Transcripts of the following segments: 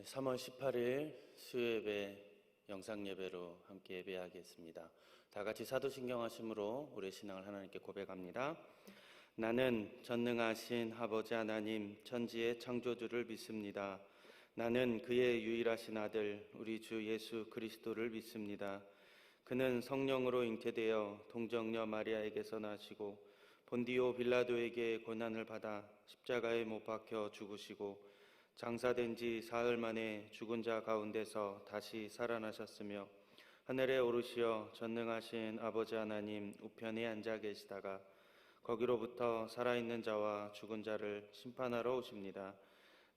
3월 18일 수요예배 영상예배로 함께 예배하겠습니다. 다같이 사도신경 하심으로 우리의 신앙을 하나님께 고백합니다. 나는 전능하신 아버지 하나님 천지의 창조주를 믿습니다. 나는 그의 유일하신 아들 우리 주 예수 그리스도를 믿습니다. 그는 성령으로 잉태되어 동정녀 마리아에게서 나시고 본디오 빌라도에게 고난을 받아 십자가에 못 박혀 죽으시고 장사된 지 사흘 만에 죽은 자 가운데서 다시 살아나셨으며 하늘에 오르시어 전능하신 아버지 하나님 우편에 앉아 계시다가 거기로부터 살아있는 자와 죽은 자를 심판하러 오십니다.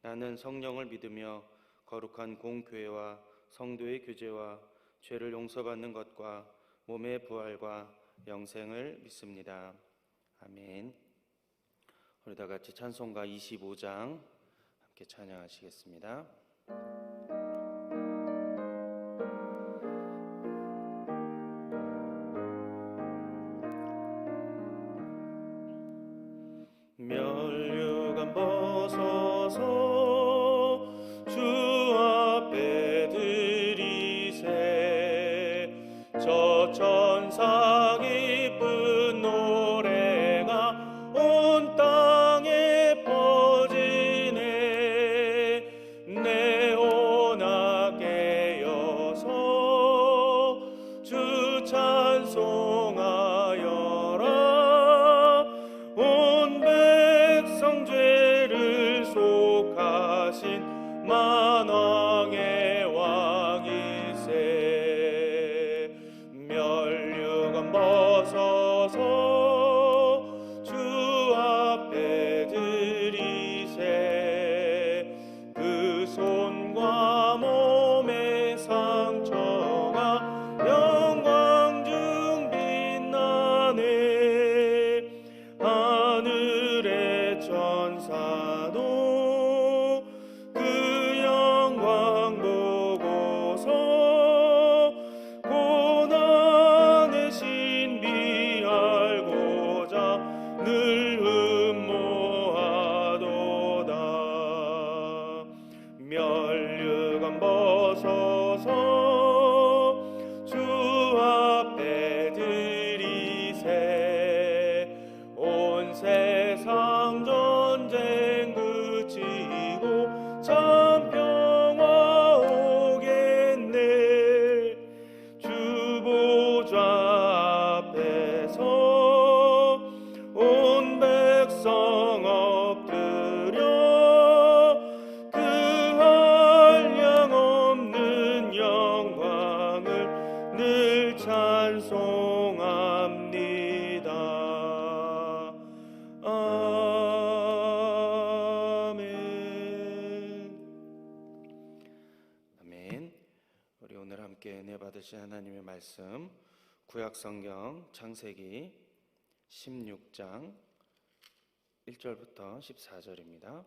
나는 성령을 믿으며 거룩한 공교회와 성도의 교제와 죄를 용서받는 것과 몸의 부활과 영생을 믿습니다. 아멘. 우리 다 같이 찬송가 25장 함께 찬양하시겠습니다. 멸류관 벗어서 주 앞에 드리세 저 천사 기쁜 노래가 온 땅에 퍼지네 내오나 깨어서 주 찬송하여라 온 백성 죄를 속하신 만왕의 왕이세 멸류관 벗어서 주 앞에 드리세 그 손과 몸의 상처가 영광 중 빛나네. 하늘의 천사도 그 영광 보고서 고난의 신비 알고자 늘 음모하도다. 면류관 벗어서 주 앞에 들이세. 온 세상 전쟁 그치고 참 평화 오겠네. 주 보좌 앞에서 온 백성 엎드려 그 한량없는 영광을 늘 찬송합니다. 아멘. 아멘. 우리 오늘 함께 은혜 받으신 하나님의 말씀, 구약성경 창세기 16장 1절부터 14절입니다.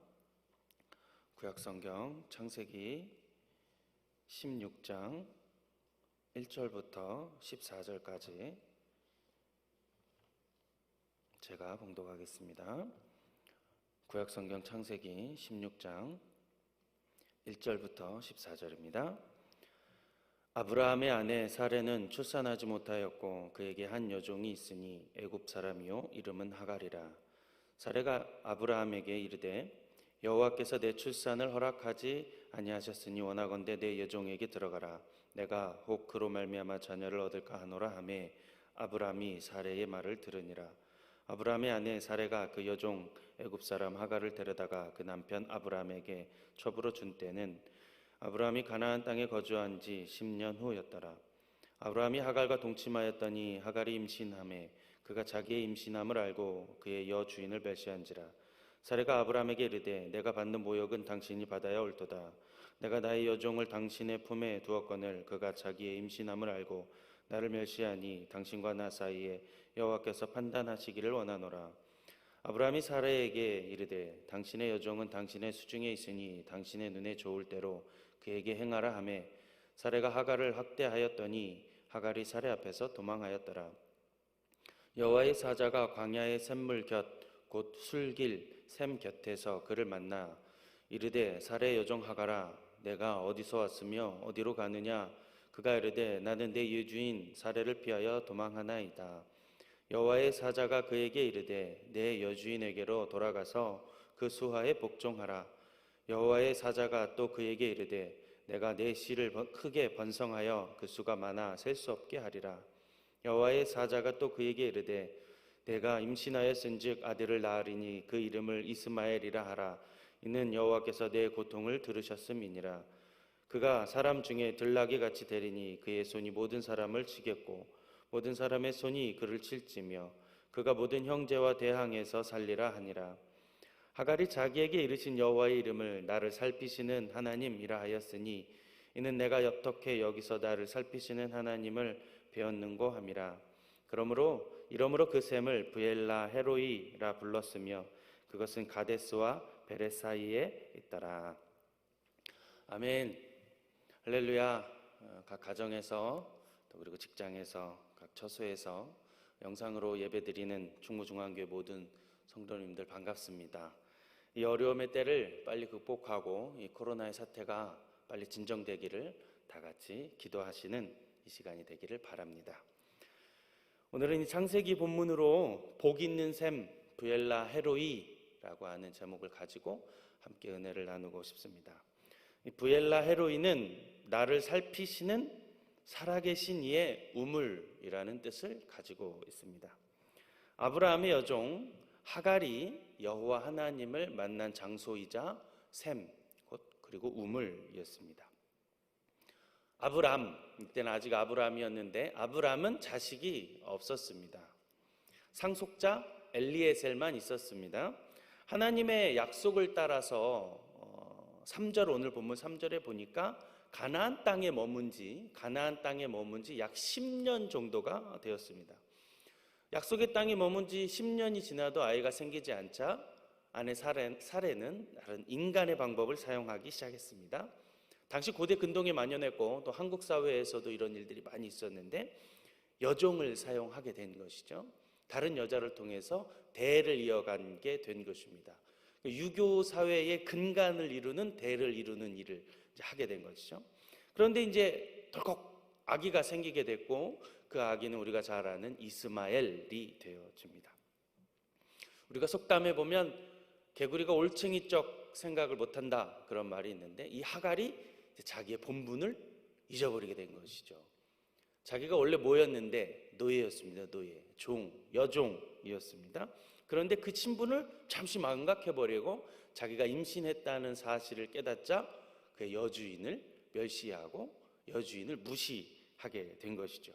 구약성경 창세기 16장 1절부터 14절까지 제가 봉독하겠습니다. 구약성경 창세기 16장 1절부터 14절입니다. 아브라함의 아내 사레는 출산하지 못하였고 그에게 한 여종이 있으니 애굽 사람이요 이름은 하갈이라. 사레가 아브라함에게 이르되 여호와께서 내 출산을 허락하지 아니하셨으니 원하건대 내 여종에게 들어가라. 내가 혹 그로 말미암아 자녀를 얻을까 하노라 하매 아브라함이 사레의 말을 들으니라. 아브라함의 아내 사레가 그 여종 애굽 사람 하갈을 데려다가 그 남편 아브라함에게 첩으로 준 때는 아브라함이 가나안 땅에 거주한 지 10년 후였더라. 아브라함이 하갈과 동침하였더니 하갈이 임신하매 그가 자기의 임신함을 알고 그의 여주인을 멸시한지라. 사레가 아브라함에게 이르되 내가 받는 모욕은 당신이 받아야 옳도다. 내가 나의 여종을 당신의 품에 두었거늘 그가 자기의 임신함을 알고 나를 멸시하니 당신과 나 사이에 여호와께서 판단하시기를 원하노라. 아브라함이 사레에게 이르되 당신의 여종은 당신의 수중에 있으니 당신의 눈에 좋을 대로 그에게 행하라 하매 사레가 하갈을 학대하였더니 하갈이 사레 앞에서 도망하였더라. 여호와의 사자가 광야의 샘물 곁 곧 술길 샘 곁에서 그를 만나 이르되 사레의 여종 하갈아 내가 어디서 왔으며 어디로 가느냐. 그가 이르되 나는 내 여주인 사레를 피하여 도망하나이다. 여호와의 사자가 그에게 이르되 내 여주인에게로 돌아가서 그 수하에 복종하라. 여호와의 사자가 또 그에게 이르되 내가 내 씨를 크게 번성하여 그 수가 많아 셀 수 없게 하리라. 여호와의 사자가 또 그에게 이르되 내가 임신하였은즉 아들을 낳으리니 그 이름을 이스마엘이라 하라. 이는 여호와께서 내 고통을 들으셨음이니라. 그가 사람 중에 들나귀 같이 되리니 그의 손이 모든 사람을 치겠고 모든 사람의 손이 그를 칠지며 그가 모든 형제와 대항해서 살리라 하니라. 하갈이 자기에게 이르신 여호와의 이름을 나를 살피시는 하나님이라 하였으니 이는 내가 어떻게 여기서 나를 살피시는 하나님을 배웠는고 함이라. 이러므로 그 샘을 브엘라 헤로이라 불렀으며 그것은 가데스와 베레 사이에 있더라. 아멘. 할렐루야. 각 가정에서 또 그리고 직장에서 각 처소에서 영상으로 예배드리는 충무중앙교회 모든 성도님들 반갑습니다. 이 어려움의 때를 빨리 극복하고 이 코로나의 사태가 빨리 진정되기를 다 같이 기도하시는 이 시간이 되기를 바랍니다. 오늘은 이 창세기 본문으로 복 있는 샘 브엘라 헤로이라고 하는 제목을 가지고 함께 은혜를 나누고 싶습니다. 이 브엘라 헤로이는 나를 살피시는 살아계신 이의 우물이라는 뜻을 가지고 있습니다. 아브라함의 여종 하갈이 여호와 하나님을 만난 장소이자 샘, 그리고 우물이었습니다. 아브람, 이때는 아직 아브람이었는데 아브람은 자식이 없었습니다. 상속자 엘리에셀만 있었습니다. 하나님의 약속을 따라서 3절 오늘 본문 3절에 보니까 가나안 땅에 머문 지 약 10년 정도가 되었습니다. 약속의 땅에 머문 지 10년이 지나도 아이가 생기지 않자 아내 사레는 다른 인간의 방법을 사용하기 시작했습니다. 당시 고대 근동에 만연했고 또 한국 사회에서도 이런 일들이 많이 있었는데 여종을 사용하게 된 것이죠. 다른 여자를 통해서 대를 이어가게 된 것입니다. 유교 사회의 근간을 이루는 대를 이루는 일을 하게 된 것이죠. 그런데 이제 덜컥 아기가 생기게 됐고 그 아기는 우리가 잘 아는 이스마엘이 되어집니다. 우리가 속담에 보면 개구리가 올챙이적 생각을 못한다 그런 말이 있는데 이 하갈이 자기의 본분을 잊어버리게 된 것이죠. 자기가 원래 뭐였는데 노예였습니다. 노예, 여종이었습니다. 그런데 그 신분을 잠시 망각해버리고 자기가 임신했다는 사실을 깨닫자 그 여주인을 멸시하고 여주인을 무시하게 된 것이죠.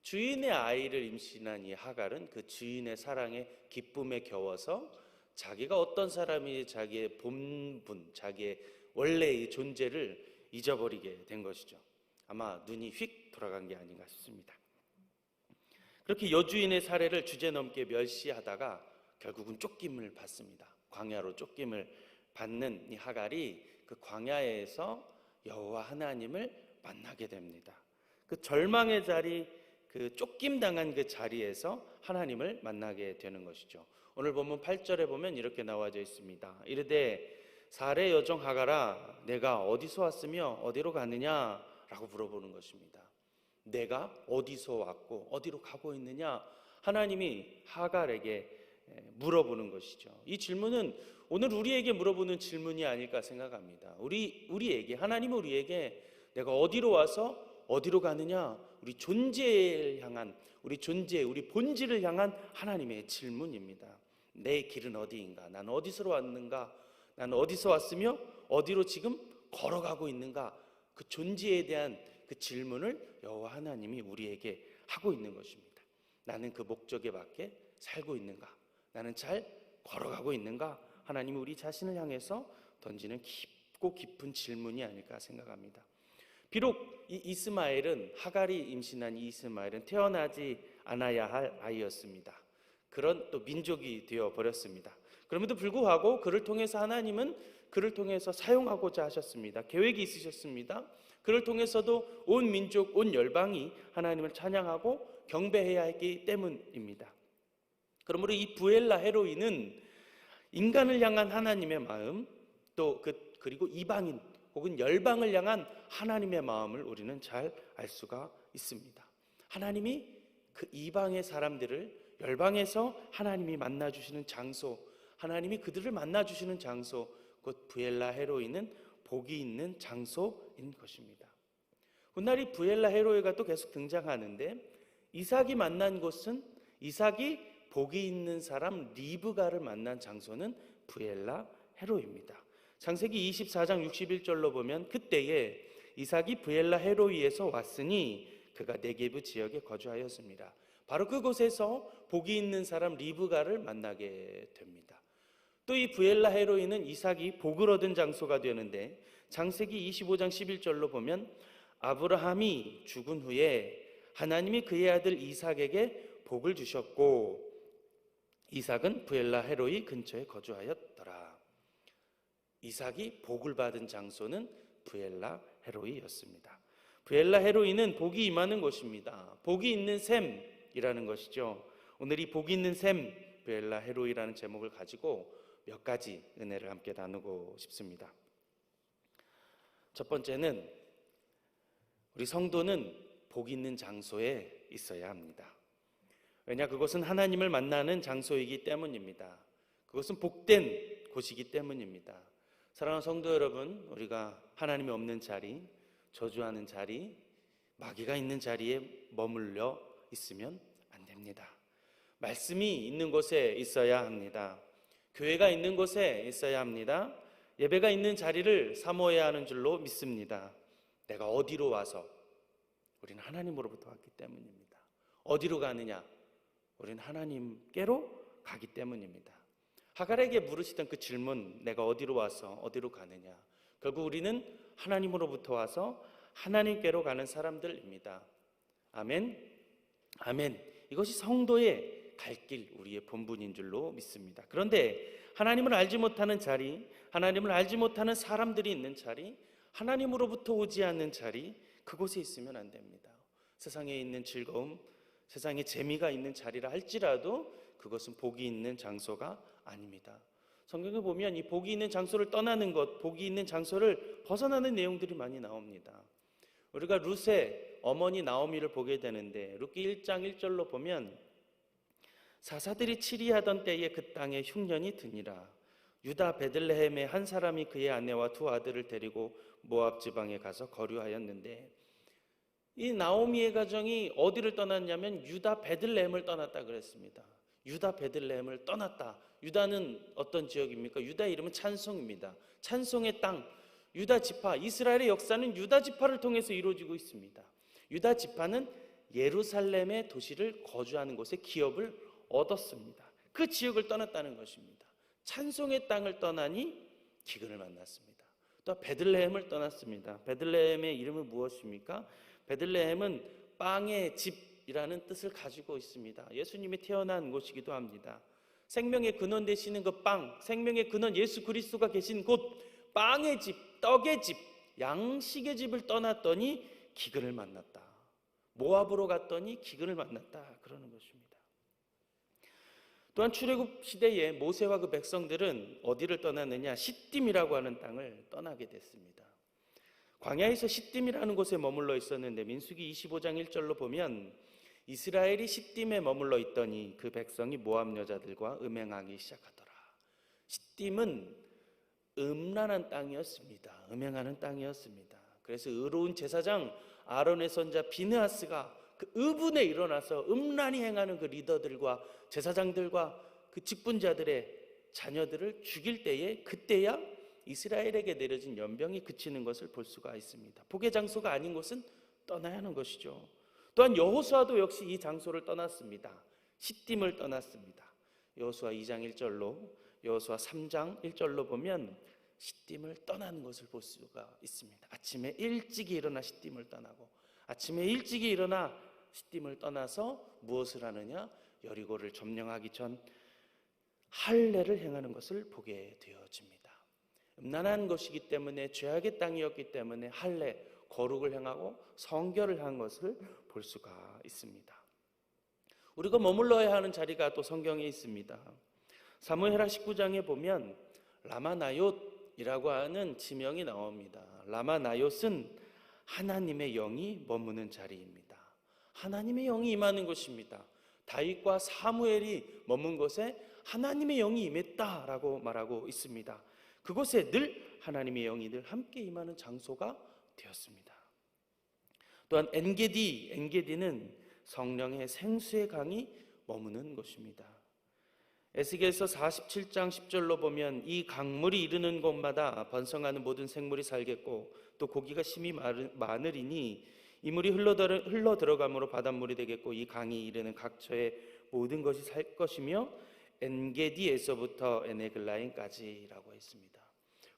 주인의 아이를 임신한 이 하갈은 그 주인의 사랑에 기쁨에 겨워서 자기가 어떤 사람이 자기의 본분, 자기의 원래의 존재를 잊어버리게 된 것이죠. 아마 눈이 휙 돌아간 게 아닌가 싶습니다. 그렇게 여주인의 사례를 주제넘게 멸시하다가 결국은 쫓김을 받습니다. 광야로 쫓김을 받는 이 하갈이 그 광야에서 여호와 하나님을 만나게 됩니다. 그 절망의 자리, 그 쫓김 당한 그 자리에서 하나님을 만나게 되는 것이죠. 오늘 본문 8절에 보면 이렇게 나와져 있습니다. 이르되 사레 여종 하갈아 내가 어디서 왔으며 어디로 가느냐 라고 물어보는 것입니다. 내가 어디서 왔고 어디로 가고 있느냐 하나님이 하갈에게 물어보는 것이죠. 이 질문은 오늘 우리에게 물어보는 질문이 아닐까 생각합니다. 하나님은 우리에게 내가 어디로 와서 어디로 가느냐 우리 존재를 향한 우리 본질을 향한 하나님의 질문입니다. 내 길은 어디인가? 난 어디서 왔는가? 난 어디서 왔으며 어디로 지금 걸어가고 있는가? 그 존재에 대한 그 질문을 여호와 하나님이 우리에게 하고 있는 것입니다. 나는 그 목적에 맞게 살고 있는가? 나는 잘 걸어가고 있는가? 하나님이 우리 자신을 향해서 던지는 깊고 깊은 질문이 아닐까 생각합니다. 비록 이 이스마엘은 하갈이 임신한 이 이스마엘은 태어나지 않아야 할 아이였습니다. 그런 또 민족이 되어 버렸습니다. 그럼에도 불구하고 그를 통해서 하나님은 그를 통해서 사용하고자 하셨습니다. 계획이 있으셨습니다. 그를 통해서도 온 민족, 온 열방이 하나님을 찬양하고 경배해야 했기 때문입니다. 그러므로 이 부엘라 헤로이는 인간을 향한 하나님의 마음 그리고 이방인 혹은 열방을 향한 하나님의 마음을 우리는 잘 알 수가 있습니다. 하나님이 그 이방의 사람들을 열방에서 하나님이 만나주시는 장소, 하나님이 그들을 만나주시는 장소, 곧 부엘라 헤로이는 복이 있는 장소인 것입니다. 훗날 이 부엘라 헤로이가 또 계속 등장하는데 이삭이 만난 곳은 이삭이 복이 있는 사람 리브가를 만난 장소는 부엘라 헤로이입니다. 창세기 24장 61절로 보면 그때에 이삭이 부엘라 헤로이에서 왔으니 그가 네게브 지역에 거주하였습니다. 바로 그곳에서 복이 있는 사람 리브가를 만나게 됩니다. 또 이 부엘라 헤로이는 이삭이 복을 얻은 장소가 되는데 창세기 25장 11절로 보면 아브라함이 죽은 후에 하나님이 그의 아들 이삭에게 복을 주셨고 이삭은 부엘라 헤로이 근처에 거주하였더라. 이삭이 복을 받은 장소는 부엘라 헤로이였습니다. 부엘라 헤로이는 복이 임하는 곳입니다. 복이 있는 샘이라는 것이죠. 오늘 이 복이 있는 샘 부엘라 헤로이라는 제목을 가지고 몇 가지 은혜를 함께 나누고 싶습니다. 첫 번째는 우리 성도는 복 있는 장소에 있어야 합니다. 왜냐 그것은 하나님을 만나는 장소이기 때문입니다. 그것은 복된 곳이기 때문입니다. 사랑하는 성도 여러분, 우리가 하나님이 없는 자리, 저주하는 자리, 마귀가 있는 자리에 머물러 있으면 안 됩니다. 말씀이 있는 곳에 있어야 합니다. 교회가 있는 곳에 있어야 합니다. 예배가 있는 자리를 사모해야 하는 줄로 믿습니다. 내가 어디로 와서 우리는 하나님으로부터 왔기 때문입니다. 어디로 가느냐? 우리는 하나님께로 가기 때문입니다. 하갈에게 물으시던 그 질문, 내가 어디로 와서 어디로 가느냐? 결국 우리는 하나님으로부터 와서 하나님께로 가는 사람들입니다. 아멘. 아멘. 이것이 성도의 갈 길, 우리의 본분인 줄로 믿습니다. 그런데 하나님을 알지 못하는 자리, 하나님을 알지 못하는 사람들이 있는 자리, 하나님으로부터 오지 않는 자리, 그곳에 있으면 안 됩니다. 세상에 있는 즐거움, 세상에 재미가 있는 자리라 할지라도 그것은 복이 있는 장소가 아닙니다. 성경에 보면 이 복이 있는 장소를 떠나는 것, 복이 있는 장소를 벗어나는 내용들이 많이 나옵니다. 우리가 룻의 어머니 나오미를 보게 되는데 룻기 1장 1절로 보면 사사들이 치리하던 때에 그 땅에 흉년이 드니라. 유다 베들레헴의 한 사람이 그의 아내와 두 아들을 데리고 모압 지방에 가서 거류하였는데, 이 나오미의 가정이 어디를 떠났냐면 유다 베들레헴을 떠났다 그랬습니다. 유다 베들레헴을 떠났다. 유다는 어떤 지역입니까? 유다의 이름은 찬송입니다. 찬송의 땅, 유다 지파, 이스라엘의 역사는 유다 지파를 통해서 이루어지고 있습니다. 유다 지파는 예루살렘의 도시를 거주하는 곳에 기업을 얻었습니다. 그 지역을 떠났다는 것입니다. 찬송의 땅을 떠나니 기근을 만났습니다. 또 베들레헴을 떠났습니다. 베들레헴의 이름은 무엇입니까? 베들레헴은 빵의 집이라는 뜻을 가지고 있습니다. 예수님이 태어난 곳이기도 합니다. 생명의 근원 되시는 그 빵, 생명의 근원 예수 그리스도가 계신 곳, 빵의 집, 떡의 집, 양식의 집을 떠났더니 기근을 만났다. 모압으로 갔더니 기근을 만났다. 그러는 것입니다. 또한 출애굽 시대에 모세와 그 백성들은 어디를 떠났느냐? 시딤이라고 하는 땅을 떠나게 됐습니다. 광야에서 시딤이라는 곳에 머물러 있었는데 민수기 25장 1절로 보면 이스라엘이 시딤에 머물러 있더니 그 백성이 모압 여자들과 음행하기 시작하더라. 시딤은 음란한 땅이었습니다. 음행하는 땅이었습니다. 그래서 의로운 제사장 아론의 손자 비느하스가 그 의분에 일어나서 음란히 행하는 그 리더들과 제사장들과 그 직분자들의 자녀들을 죽일 때에, 그때야 이스라엘에게 내려진 연병이 그치는 것을 볼 수가 있습니다. 복의 장소가 아닌 곳은 떠나야 하는 것이죠. 또한 여호수아도 역시 이 장소를 떠났습니다. 시딤을 떠났습니다. 여호수아 2장 1절로 여호수아 3장 1절로 보면 시딤을 떠나는 것을 볼 수가 있습니다. 아침에 일찍이 일어나 시딤을 떠나고, 아침에 일찍이 일어나 시딤을 떠나서 무엇을 하느냐? 여리고를 점령하기 전 할례를 행하는 것을 보게 되어집니다. 음란한 것이기 때문에, 죄악의 땅이었기 때문에 할례, 거룩을 행하고 성결을 한 것을 볼 수가 있습니다. 우리가 머물러야 하는 자리가 또 성경에 있습니다. 사무엘하 19장에 보면 라마나옅이라고 하는 지명이 나옵니다. 라마나옅은 하나님의 영이 머무는 자리입니다. 하나님의 영이 임하는 곳입니다. 다윗과 사무엘이 머문 곳에 하나님의 영이 임했다라고 말하고 있습니다. 그곳에 늘 하나님의 영이 늘 함께 임하는 장소가 되었습니다. 또한 엔게디는 성령의 생수의 강이 머무는 곳입니다. 에스겔서 47장 10절로 보면 이 강물이 이르는 곳마다 번성하는 모든 생물이 살겠고 또 고기가 심히 많으리니 이 물이 흘러 들어감으로 바닷물이 되겠고 이 강이 이르는 각처의 모든 것이 살 것이며 엔게디에서부터 에네글라임까지라고 했습니다.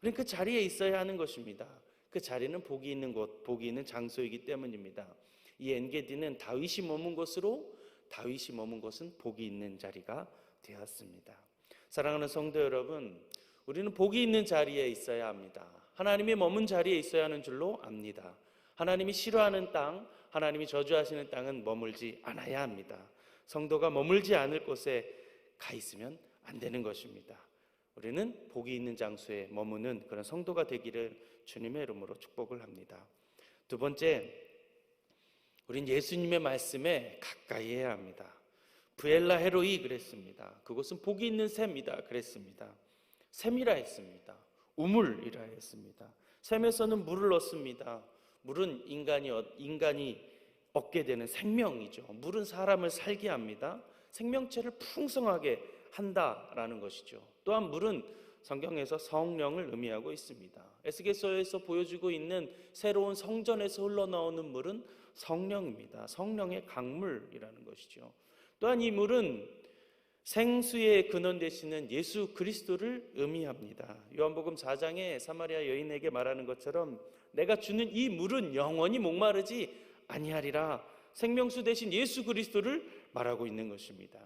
우리는 그 자리에 있어야 하는 것입니다. 그 자리는 복이 있는 곳, 복이 있는 장소이기 때문입니다. 이 엔게디는 다윗이 머문 곳으로, 다윗이 머문 곳은 복이 있는 자리가 되었습니다. 사랑하는 성도 여러분, 우리는 복이 있는 자리에 있어야 합니다. 하나님이 머문 자리에 있어야 하는 줄로 압니다. 하나님이 싫어하는 땅, 하나님이 저주하시는 땅은 머물지 않아야 합니다. 성도가 머물지 않을 곳에 가 있으면 안 되는 것입니다. 우리는 복이 있는 장소에 머무는 그런 성도가 되기를 주님의 이름으로 축복을 합니다. 두 번째, 우린 예수님의 말씀에 가까이 해야 합니다. 부엘라 헤로이 그랬습니다. 그것은 복이 있는 샘이다 그랬습니다. 샘이라 했습니다. 우물이라 했습니다. 샘에서는 물을 얻습니다. 물은 인간이 얻게 되는 생명이죠. 물은 사람을 살게 합니다. 생명체를 풍성하게 한다라는 것이죠. 또한 물은 성경에서 성령을 의미하고 있습니다. 에스겔서에서 보여주고 있는 새로운 성전에서 흘러나오는 물은 성령입니다. 성령의 강물이라는 것이죠. 또한 이 물은 생수의 근원 되시는 예수 그리스도를 의미합니다. 요한복음 4장에 사마리아 여인에게 말하는 것처럼 내가 주는 이 물은 영원히 목마르지 아니하리라, 생명수 되신 예수 그리스도를 말하고 있는 것입니다.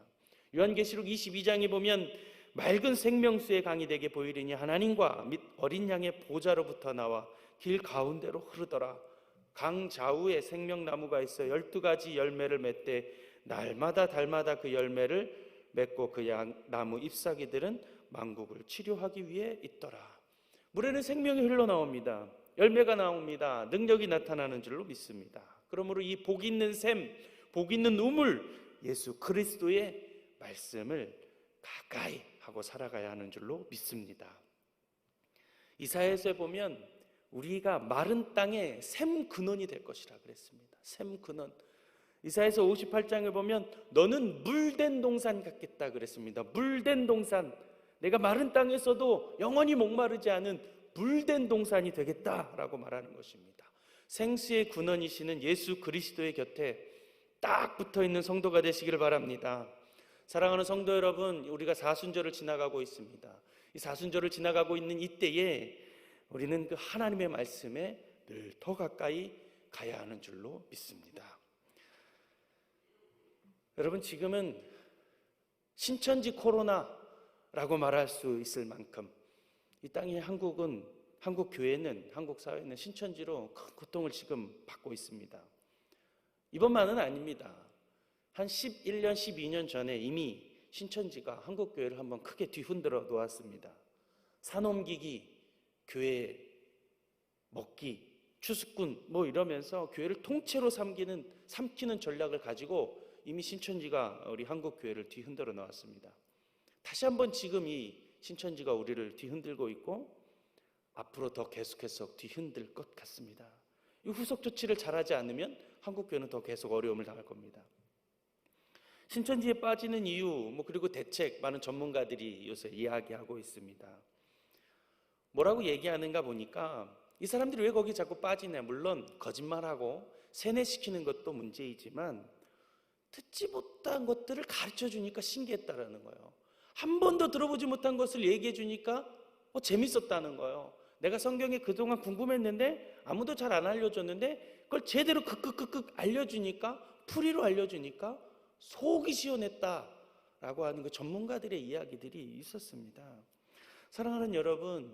요한계시록 22장에 보면 맑은 생명수의 강이 되게 보이리니 하나님과 및 어린 양의 보좌로부터 나와 길 가운데로 흐르더라. 강 좌우에 생명나무가 있어 12가지 열매를 맺되 날마다 달마다 그 열매를 맺고 그 나무 잎사귀들은 만국을 치료하기 위해 있더라. 물에는 생명이 흘러나옵니다. 열매가 나옵니다. 능력이 나타나는 줄로 믿습니다. 그러므로 이 복 있는 샘, 복 있는 우물, 예수 그리스도의 말씀을 가까이 하고 살아가야 하는 줄로 믿습니다. 이사야서에 보면 우리가 마른 땅에 샘 근원이 될 것이라 그랬습니다. 샘 근원. 이사야서 58장을 보면 너는 물된 동산 같겠다 그랬습니다. 물된 동산. 내가 마른 땅에서도 영원히 목마르지 않은 물된 동산이 되겠다라고 말하는 것입니다. 생수의 근원이시는 예수 그리스도의 곁에 딱 붙어있는 성도가 되시기를 바랍니다. 사랑하는 성도 여러분, 우리가 사순절을 지나가고 있습니다. 이 사순절을 지나가고 있는 이때에 우리는 그 하나님의 말씀에 늘 더 가까이 가야 하는 줄로 믿습니다. 여러분, 지금은 신천지 코로나라고 말할 수 있을 만큼 이 땅의 한국 교회는, 한국 사회는 신천지로 큰 고통을 지금 받고 있습니다. 이번만은 아닙니다. 한 11년, 12년 전에 이미 신천지가 한국 교회를 한번 크게 뒤흔들어 놓았습니다. 산옮기기, 교회 먹기, 추수꾼 이러면서 교회를 통째로 삼키는 전략을 가지고 이미 신천지가 우리 한국 교회를 뒤흔들어 놓았습니다. 다시 한번 지금 이 신천지가 우리를 뒤흔들고 있고 앞으로 더 계속해서 뒤흔들 것 같습니다. 이 후속 조치를 잘하지 않으면 한국 교회는 더 계속 어려움을 당할 겁니다. 신천지에 빠지는 이유, 그리고 대책, 많은 전문가들이 요새 이야기하고 있습니다. 뭐라고 얘기하는가 보니까 이 사람들이 왜 거기 자꾸 빠지냐, 물론 거짓말하고 세뇌시키는 것도 문제이지만 듣지 못한 것들을 가르쳐 주니까 신기했다라는 거예요. 한 번도 들어보지 못한 것을 얘기해 주니까 재밌었다는 거예요. 내가 성경에 그동안 궁금했는데 아무도 잘 안 알려줬는데 그걸 제대로 극극극극 알려주니까, 풀이로 알려주니까 속이 시원했다라고 하는 그 전문가들의 이야기들이 있었습니다. 사랑하는 여러분,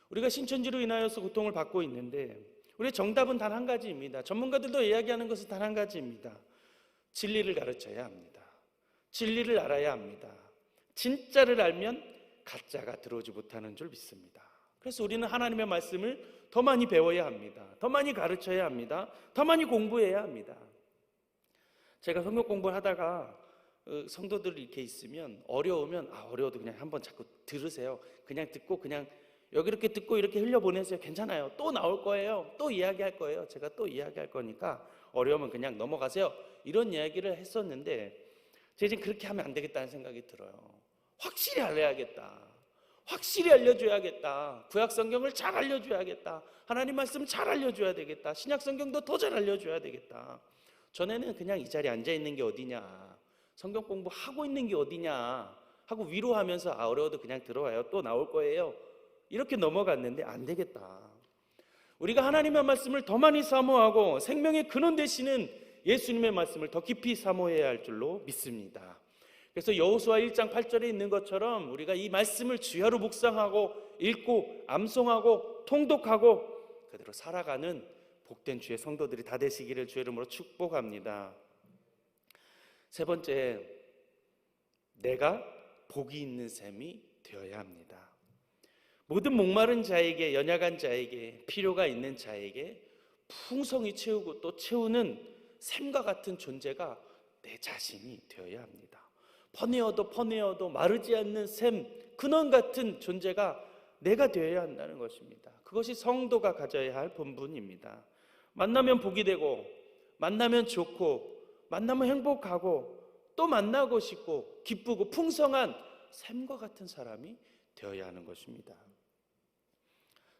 우리가 신천지로 인하여서 고통을 받고 있는데 우리의 정답은 단 한 가지입니다. 전문가들도 이야기하는 것은 단 한 가지입니다. 진리를 가르쳐야 합니다. 진리를 알아야 합니다. 진짜를 알면 가짜가 들어오지 못하는 줄 믿습니다. 그래서 우리는 하나님의 말씀을 더 많이 배워야 합니다. 더 많이 가르쳐야 합니다. 더 많이 공부해야 합니다. 제가 성경 공부를 하다가 성도들이 이렇게 있으면 어려우면 어려워도 그냥 한번 자꾸 들으세요. 그냥 듣고 그냥 여기 이렇게 듣고 이렇게 흘려보내세요. 괜찮아요. 또 나올 거예요. 또 이야기할 거예요. 제가 또 이야기할 거니까 어려우면 그냥 넘어가세요. 이런 이야기를 했었는데 제가 이제 그렇게 하면 안 되겠다는 생각이 들어요. 확실히 알아야겠다. 확실히 알려줘야겠다. 구약 성경을 잘 알려줘야겠다. 하나님 말씀 잘 알려줘야 되겠다. 신약 성경도 더 잘 알려줘야 되겠다. 전에는 그냥 이 자리에 앉아 있는 게 어디냐, 성경 공부하고 있는 게 어디냐 하고 위로하면서 어려워도 그냥 들어와요. 또 나올 거예요. 이렇게 넘어갔는데 안 되겠다. 우리가 하나님의 말씀을 더 많이 사모하고 생명의 근원 되시는 예수님의 말씀을 더 깊이 사모해야 할 줄로 믿습니다. 그래서 여호수아 1장 8절에 있는 것처럼 우리가 이 말씀을 주야로 묵상하고 읽고 암송하고 통독하고 그대로 살아가는 복된 주의 성도들이 다 되시기를 주의 이름으로 축복합니다. 세 번째, 내가 복이 있는 셈이 되어야 합니다. 모든 목마른 자에게, 연약한 자에게, 필요가 있는 자에게 풍성히 채우고 또 채우는 샘과 같은 존재가 내 자신이 되어야 합니다. 퍼내어도 마르지 않는 샘, 근원 같은 존재가 내가 되어야 한다는 것입니다. 그것이 성도가 가져야 할 본분입니다. 만나면 복이 되고, 만나면 좋고, 만나면 행복하고, 또 만나고 싶고 기쁘고 풍성한 샘과 같은 사람이 되어야 하는 것입니다.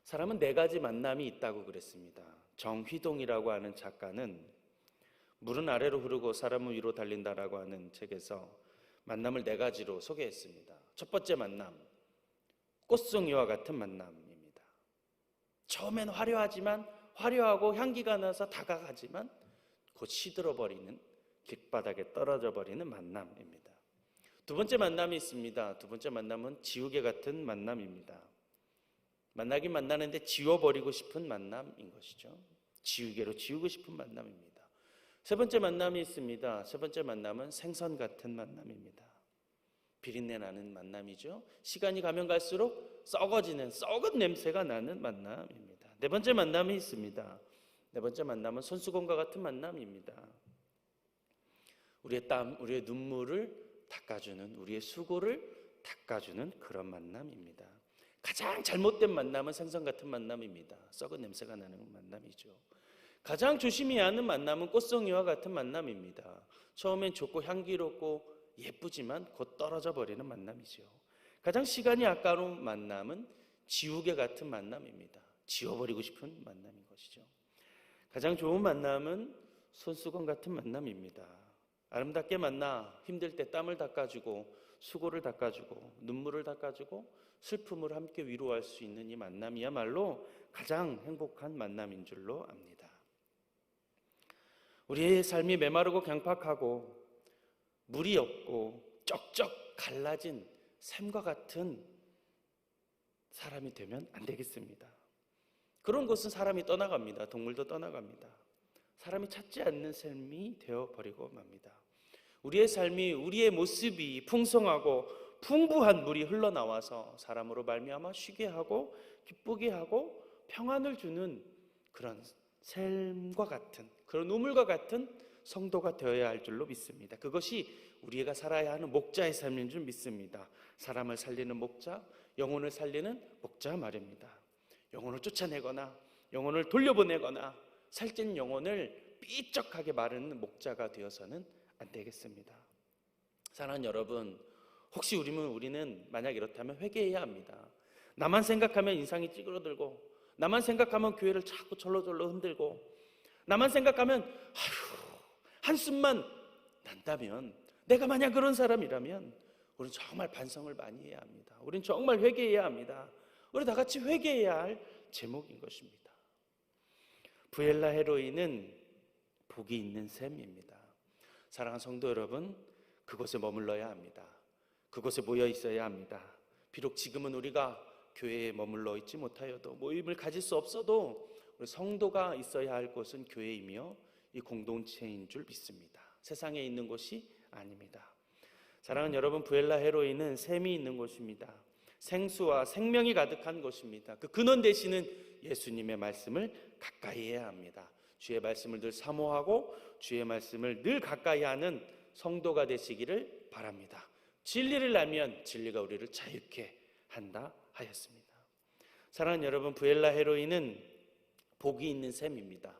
사람은 네 가지 만남이 있다고 그랬습니다. 정휘동이라고 하는 작가는 물은 아래로 흐르고 사람은 위로 달린다라고 하는 책에서 만남을 네 가지로 소개했습니다. 첫 번째 만남, 꽃송이와 같은 만남입니다. 처음엔 화려하고 향기가 나서 다가가지만 곧 시들어버리는, 길바닥에 떨어져 버리는 만남입니다. 두 번째 만남이 있습니다. 두 번째 만남은 지우개 같은 만남입니다. 만나긴 만나는데 지워버리고 싶은 만남인 것이죠. 지우개로 지우고 싶은 만남입니다. 세 번째 만남이 있습니다. 세 번째 만남은 생선 같은 만남입니다. 비린내 나는 만남이죠. 시간이 가면 갈수록 썩은 냄새가 나는 만남입니다. 네 번째 만남이 있습니다. 네 번째 만남은 손수건과 같은 만남입니다. 우리의 땀, 우리의 눈물을 닦아주는, 우리의 수고를 닦아주는 그런 만남입니다. 가장 잘못된 만남은 생선 같은 만남입니다. 썩은 냄새가 나는 만남이죠. 가장 조심해야 하는 만남은 꽃송이와 같은 만남입니다. 처음엔 좋고 향기롭고 예쁘지만 곧 떨어져 버리는 만남이죠. 가장 시간이 아까운 만남은 지우개 같은 만남입니다. 지워버리고 싶은 만남인 것이죠. 가장 좋은 만남은 손수건 같은 만남입니다. 아름답게 만나 힘들 때 땀을 닦아주고 수고를 닦아주고 눈물을 닦아주고 슬픔을 함께 위로할 수 있는 이 만남이야말로 가장 행복한 만남인 줄로 압니다. 우리의 삶이 메마르고 강팍하고 물이 없고 쩍쩍 갈라진 샘과 같은 사람이 되면 안 되겠습니다. 그런 곳은 사람이 떠나갑니다. 동물도 떠나갑니다. 사람이 찾지 않는 삶이 되어버리고 맙니다. 우리의 삶이, 우리의 모습이 풍성하고 풍부한 물이 흘러나와서 사람으로 말미암아 쉬게 하고 기쁘게 하고 평안을 주는 그런 샘과 같은, 그런 우물과 같은 성도가 되어야 할 줄로 믿습니다. 그것이 우리가 살아야 하는 목자의 삶인 줄 믿습니다. 사람을 살리는 목자, 영혼을 살리는 목자 말입니다. 영혼을 쫓아내거나 영혼을 돌려보내거나 살찐 영혼을 삐쩍하게 마르는 목자가 되어서는 안 되겠습니다. 사랑하는 여러분, 혹시 우리는 만약 이렇다면 회개해야 합니다. 나만 생각하면 인상이 찌그러들고, 나만 생각하면 교회를 자꾸 절로절로 흔들고, 나만 생각하면 한숨만 난다면, 내가 만약 그런 사람이라면 우리는 정말 반성을 많이 해야 합니다. 우리는 정말 회개해야 합니다. 우리 다 같이 회개해야 할 제목인 것입니다. 부엘라 헤로이는 복이 있는 셈입니다. 사랑하는 성도 여러분, 그곳에 머물러야 합니다. 그곳에 모여 있어야 합니다. 비록 지금은 우리가 교회에 머물러 있지 못하여도, 모임을 가질 수 없어도 우리 성도가 있어야 할 곳은 교회이며 이 공동체인 줄 믿습니다. 세상에 있는 곳이 아닙니다. 사랑하는 여러분, 부엘라 헤로이는 샘이 있는 곳입니다. 생수와 생명이 가득한 곳입니다. 그 근원 되시는 예수님의 말씀을 가까이 해야 합니다. 주의 말씀을 늘 사모하고 주의 말씀을 늘 가까이 하는 성도가 되시기를 바랍니다. 진리를 알면 진리가 우리를 자유케 한다 하였습니다. 사랑하는 여러분, 부엘라 헤로이는 복이 있는 셈입니다.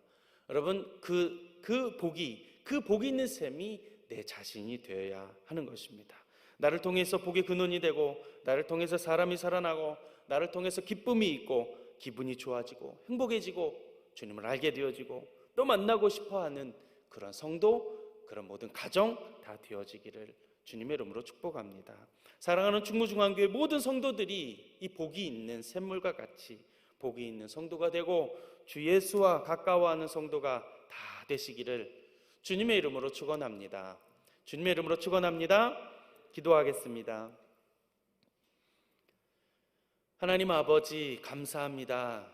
여러분, 그 복이 있는 셈이 내 자신이 되어야 하는 것입니다. 나를 통해서 복의 근원이 되고, 나를 통해서 사람이 살아나고, 나를 통해서 기쁨이 있고 기분이 좋아지고 행복해지고 주님을 알게 되어지고 또 만나고 싶어하는 그런 성도, 그런 모든 가정 다 되어지기를 주님의 이름으로 축복합니다. 사랑하는 충무중앙교회 모든 성도들이 이 복이 있는 샘물과 같이 복이 있는 성도가 되고 주 예수와 가까워하는 성도가 다 되시기를 주님의 이름으로 축원합니다. 주님의 이름으로 축원합니다. 기도하겠습니다. 하나님 아버지, 감사합니다.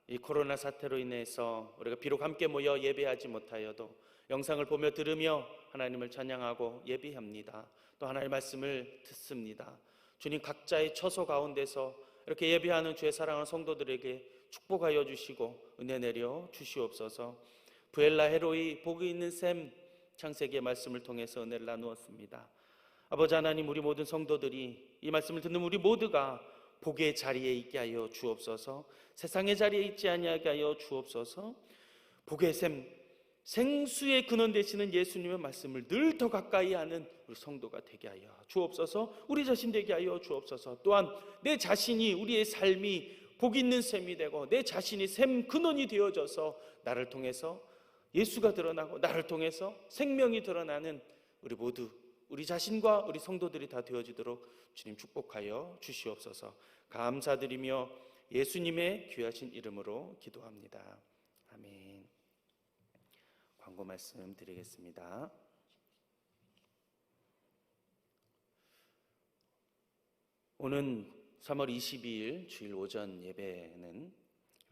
이 코로나 사태로 인해서 우리가 비록 함께 모여 예배하지 못하여도 영상을 보며 들으며 하나님을 찬양하고 예배합니다. 또 하나님의 말씀을 듣습니다. 주님, 각자의 처소 가운데서 이렇게 예배하는 주의 사랑하는 성도들에게 축복하여 주시고 은혜 내려 주시옵소서. 부엘라 헤로이 복이 있는 셈 창세기의 말씀을 통해서 은혜를 나누었습니다. 아버지 하나님, 우리 모든 성도들이 이 말씀을 듣는 우리 모두가 복의 자리에 있게 하여 주옵소서. 세상의 자리에 있지 아니하게 하여 주옵소서. 복의 샘, 생수의 근원 되시는 예수님의 말씀을 늘 더 가까이 하는 우리 성도가 되게 하여 주옵소서. 우리 자신 되게 하여 주옵소서. 또한 내 자신이, 우리의 삶이 복 있는 샘이 되고 내 자신이 샘 근원이 되어져서 나를 통해서 예수가 드러나고 나를 통해서 생명이 드러나는 우리 모두 우리 자신과 우리 성도들이 다 되어지도록 주님 축복하여 주시옵소서. 감사드리며 예수님의 귀하신 이름으로 기도합니다. 아멘. 광고 말씀 드리겠습니다. 오는 3월 22일 주일 오전 예배는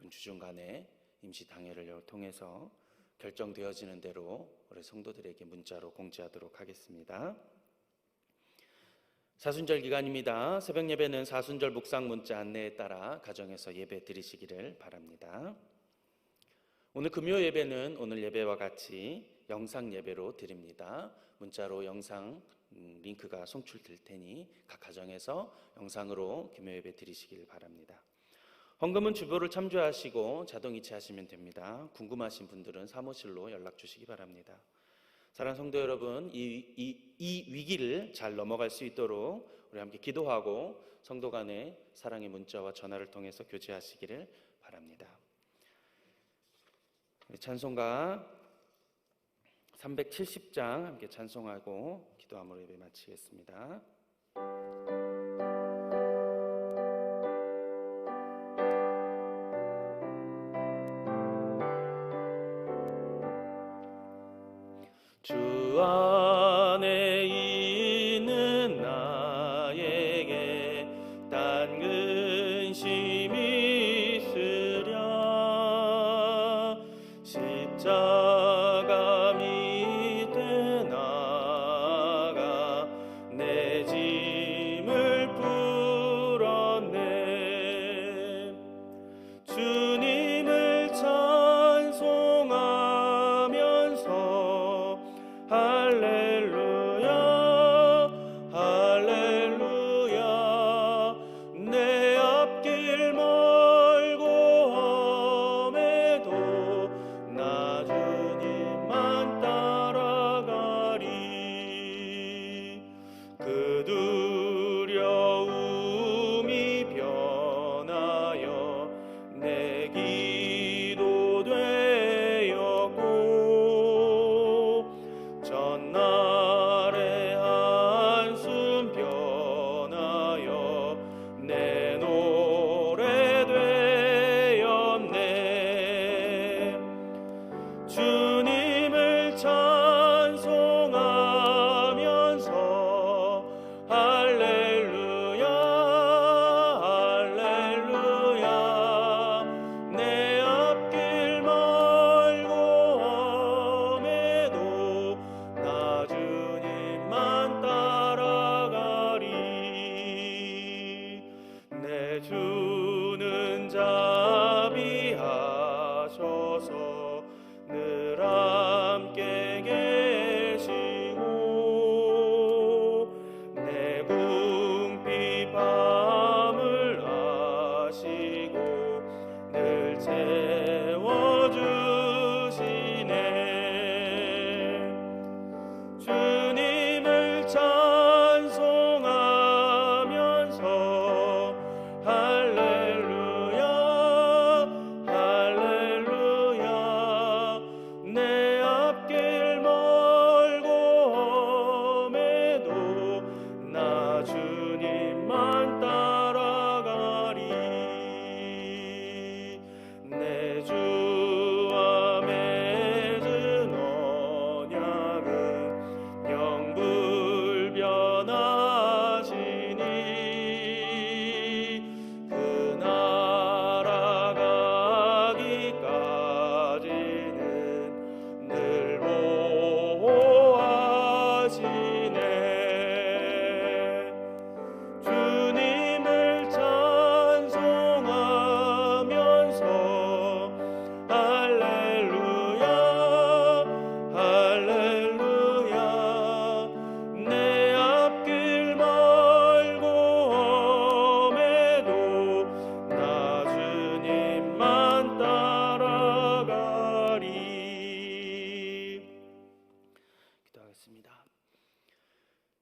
주중간에 임시 당회를 통해서 결정되어지는 대로 우리 성도들에게 문자로 공지하도록 하겠습니다. 사순절 기간입니다. 새벽 예배는 사순절 묵상 문자 안내에 따라 가정에서 예배 드리시기를 바랍니다. 오늘 금요 예배는 오늘 예배와 같이 영상 예배로 드립니다. 문자로 영상 링크가 송출될 테니 각 가정에서 영상으로 금요 예배 드리시길 바랍니다. 헌금은 주보를 참조하시고 자동 이체하시면 됩니다. 궁금하신 분들은 사무실로 연락 주시기 바랍니다. 사랑하는 성도 여러분, 이 위기를 잘 넘어갈 수 있도록 우리 함께 기도하고 성도 간의 사랑의 문자와 전화를 통해서 교제하시기를 바랍니다. 찬송가 370장 함께 찬송하고 기도함으로 예배 마치겠습니다. 주 안에 있는 나에게 단 근심이 있으랴 십자가 밑에 나가 내 짐을 풀었네. 주님을 찬송하면서 할렐루야 할렐루야 내 앞길 멀고 험해도 나 주님만 따라가리. 그 두려움이 변하여 내 기도 되었고 전날의 한숨 변하여 내 노래 되었네. 주님을 찬송하면서 할렐루야 할렐루야 내 앞길 멀고 험해도 나 주님만 따라가리. 내 주는 자비하셔서 늘 함께 계시고 내 궁핍함을 아시고 늘 채워주시네. 주님을 찬송하면서 할렐루야 할렐루야 내 앞길 멀고 험해도 나 주님만 따라가리. 내 주와 맺은 언약은 영불변하시니 그 나라 가기까지는 늘 보호하시네. 주님을 찬송하면서 할렐루야 할렐루야 내 앞길 멀고 험해도 나 주님만 따라가리. 기도하겠습니다.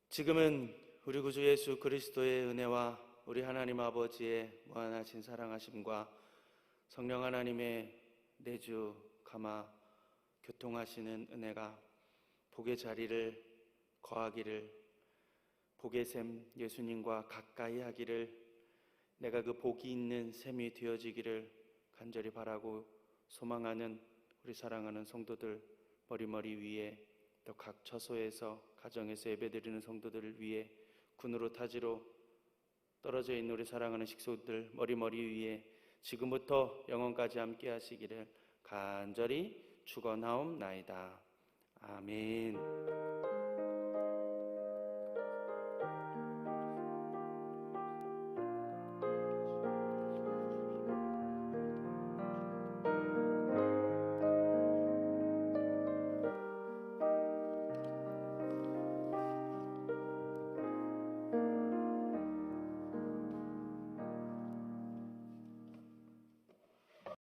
지금은 우리 구주 예수 그리스도의 은혜와 우리 하나님 아버지의 무한하신 사랑하심과 성령 하나님의 내주 감화 교통하시는 은혜가 복의 자리를 거하기를 복의 샘 예수님과 가까이 하기를, 내가 그 복이 있는 샘이 되어지기를 간절히 바라고 소망하는 우리 사랑하는 성도들, 머리머리 위에, 또 각 처소에서 가정에서 예배드리는 성도들을 위해, 군으로 타지로 떨어져 있는 우리 사랑하는 식구들 머리머리 위에 지금부터 영원까지 함께 하시기를 간절히 축원하옵나이다. 아멘.